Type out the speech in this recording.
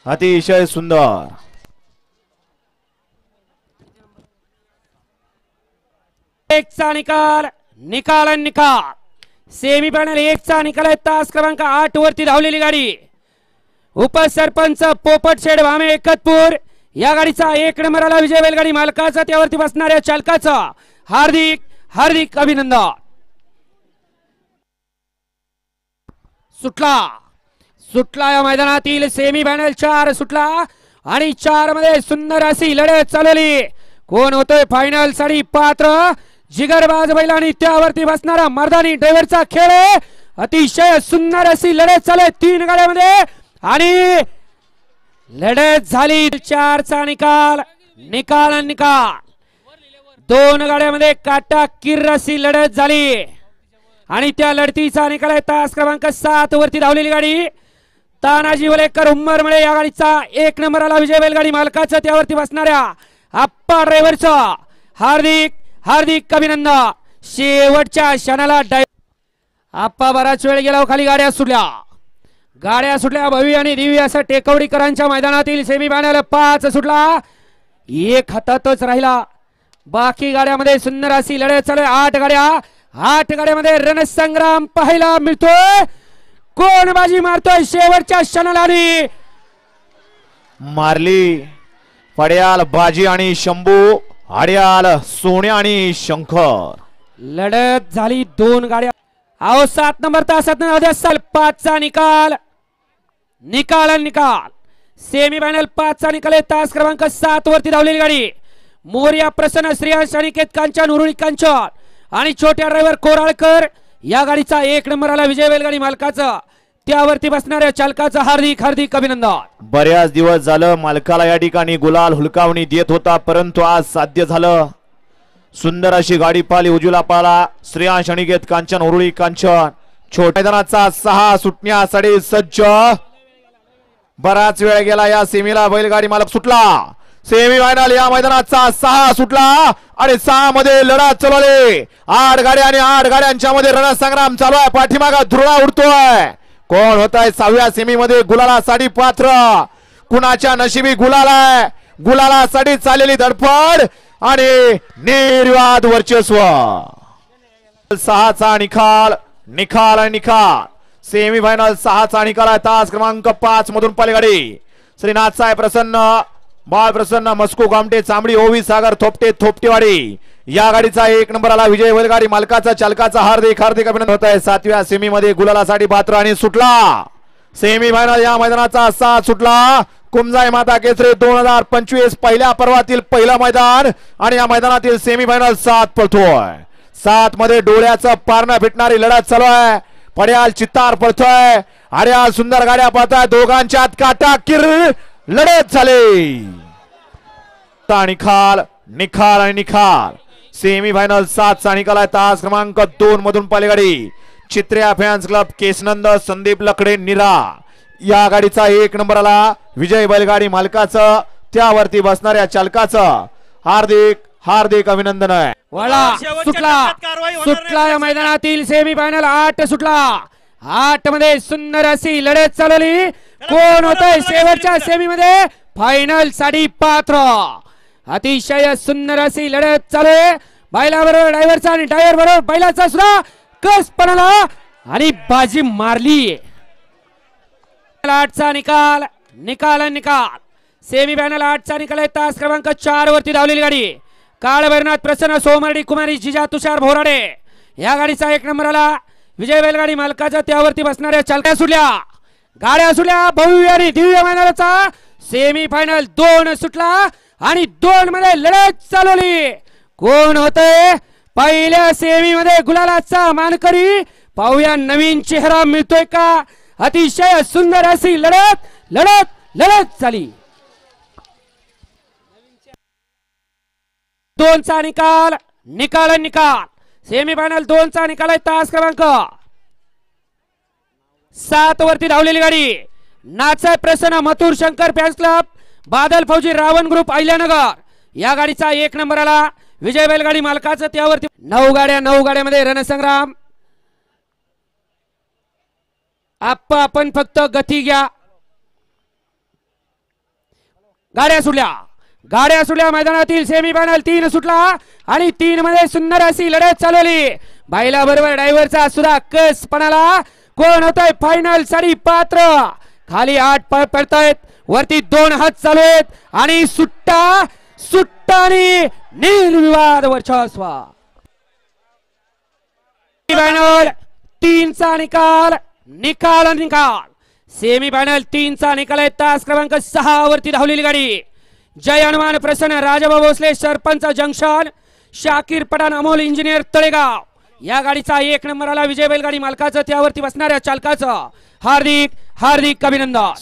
अतिशय सुंदर. एकचा निकाल. सेमीफायनल एकचा निकाल आहे. तास क्रमांक 8 वरती धावलेली गाडी उपसरपंच पोपट शेड भामे एकतपूर. या गाडीचा 1 नंबर आला विजय बैलगाडी मालकाचा, त्यावरती बसणाऱ्या चालकाचा हार्दिक हार्दिक अभिनंदन. सुटला या मैदानातील सेमीफायनल 4 सुटला आणि 4 मध्ये सुंदर अशी लढत चालवली. कोण होतोय फायनल साठी पात्र? जिगरबाज बैल आणि त्यावरती बसणारा मर्दानी ड्रायव्हरचा खेळ. अतिशय सुंदर अशी लढत चालू आहे 3 गाड्यामध्ये आणि लढत झाली. 4चा निकाल. 2 गाड्यामध्ये काटा किर्र अशी लढत झाली आणि त्या लढतीचा निकाल आहे. तास क्रमांक 7 वरती धावलेली गाडी तानाजी वलेकर उंबरमळे. या गाडीचा 1 नंबर आला विजय बैलगाडी मालकाचा, त्यावरती बसणाऱ्या आप्पा ड्रायव्हरचा हार्दिक हार्दिक अभिनंदन. शेवटच्या क्षणाला आप्पा बराच वेळ गेला खाली. गाड्या सुटल्या भव्य आणि दिव्य असा टेकवडीकरांच्या मैदानातील सेमीफायनल 5 सुटला. 1 हातातच राहिला. बाकी गाड्यामध्ये सुंदर अशी लढत चालू आहे. 8 गाड्यामध्ये रणसंग्राम पाहायला मिळतोय. कोण बाजी मारतोय शेवटच्या क्षणाला? मारली पड्याल बाजी आणि शंभू, आड्याल सोन्या आणि शंकर. लढत झाली 2 गाड्या. 7 नंबर तासात 5चा निकाल. सेमीफायनल 5चा निकाल आहे. तास क्रमांक 7 वरती धावलेली गाडी मोर्या प्रसन्न श्रेयांश अनिकेत कांचन उरुळी कांचन आणि छोट्या ड्रायव्हर कोराळकर. या गाडीचा 1 नंबर आला विजय बैलगाडी मालकाचा, त्यावरती बसणाऱ्या चालकाचा हार्दिक हार्दिक अभिनंदन. बऱ्याच दिवस झालं मालकाला या ठिकाणी गुलाल हुलकावणी देत होता, परंतु आज साध्य झालं. सुंदर अशी गाडी पाली, उजूला पाला श्रेयांश अनिकेत कांचन उरुळी कांचन. छोट्या मैदानाचा 6 सुटण्यासाठी सज्ज. बराच वेळ गेला या सेमीला. बैलगाडी मालक सुटला. सेमीफायनल या मैदानाचा 6 सुटला आणि 6 मध्ये लढत चालवली. 8 गाड्या आणि 8 गाड्यांच्या मध्ये रणसंग्राम चालू आहे. पाठीमागा धुरळा उडतोय. कोण होत आहे 6व्या सेमी मध्ये गुलालासाठी पात्र? कुणाच्या नशिबी गुलाल आहे? गुलालासाठी चाललेली धडपड आणि निर्वाद वर्चस्व. 6चा निकाल. सेमीफायनल 6चा निकाल आहे. तास क्रमांक 5 मधून पलीगाडी श्रीनाथ साहेब प्रसन्न, बाळ प्रसन्न, मस्को गामटे चांबडी, ओवी सागर थोपटेवाडी. या गाडीचा 1 नंबर आला विजय बैलगाडी मालकाचा, चालकाचा हार्दिक हार्दिक अभिनंदन होत आहे. 7व्या सेमी मध्ये गुलालासाठी पात्र आणि सुटला. सेमीफायनल या मैदानाचा 7 सुटला. कुमजाई माता केसरी 2025 पहिल्या पर्वातील पहिला मैदान आणि या मैदानातील सेमीफायनल 7 पळतोय. 7 मध्ये डोळ्याचं पारणं फिटणारी लढत चालू आहे. पड्याल चित्तार पळतोय. आर्या सुंदर गाड्या पळताय. दोघांच्यात काटा किर लढत झाली. निकाल. सेमीफायनल 7चा निकाल आहे. तास क्रमांक 2 मधून पलीगाडी चित्र्या फॅन्स क्लब केसनंद संदीप लकडे निरा. या गाडीचा 1 नंबर आला विजय बैलगाडी मालकाचं, त्यावरती बसणाऱ्या चालकाचं हार्दिक हार्दिक अभिनंदन आहे. सुटला या मैदानातील सेमीफायनल 8 सुटला. 8 मध्ये सुंदर अशी लढत चालवली. कोण होतंय शेवटच्या सेमी मध्ये फायनल साठी पात्र? अतिशय सुंदर अशी लढत चालू आहे. बैलाबरोबर ड्रायव्हरचा आणि ड्रायव्हर बरोबर बैलाचा सुद्धा कस पडला आणि बाजी मारली. 8चा निकाल. सेमीफायनल 8चा निकाल आहे. तास क्रमांक 4 वरती धावलेली गाडी काळभैरनाथ प्रसन्न सोमर्डी कुमारी जिजा तुषार भोराडे. या गाडीचा 1 नंबर आला विजय बैलगाडी मालकाचा, त्यावरती बसणाऱ्या चालका गाड्या सुटल्या. भव्य आणि दिव्य मैदानाचा सेमीफायनल 2 सुटला आणि 2 मध्ये लढत चालवली. कोण होते पहिल्या सेमी मध्ये गुलालाचा मानकरी? पाहूया नवीन चेहरा मिळतोय का? अतिशय सुंदर अशी लढत झाली. 2चा निकाल. सेमीफायनल 2चा निकाल आहे. तास क्रमांक 7 वरती धावलेली गाडी नाचाय प्रसन्न मथुर शंकर फॅन्स क्लब बादल फौजी रावण ग्रुप अहिल्यानगर. या गाडीचा 1 नंबर आला विजय बैलगाडी मालकाचं, त्यावरती 9 गाड्यामध्ये रणसंग्राम. आपण फक्त गती घ्या. गाड्या सुटल्या मैदानातील सेमीफायनल 3 सुटला आणि 3 मध्ये सुंदर अशी लढत चालवली. बाईला बरोबर ड्रायव्हरचा सुद्धा कस पणाला. कोण होतोय फायनल साठी पात्र. खाली 8 पाय पडतायत, वरती 2 हात चालू आहेत आणि सुट्टानी निर्विवाद वर्चस्व. सेमीफायनल 3 चा निकाल. सेमीफायनल 3 चा निकाल आहे. तास क्रमांक 6 वरती धावलेली गाडी जय हनुमान प्रसन्न राजाभाऊ भोसले सरपंच जंक्शन शाकीर पठाण अमोल इंजिनियर तळेगाव या गाडीचा 1 नंबर आला. विजय बैलगाडी मालकाचं त्यावरती बसणाऱ्या चालकाचं हार्दिक अभिनंदन.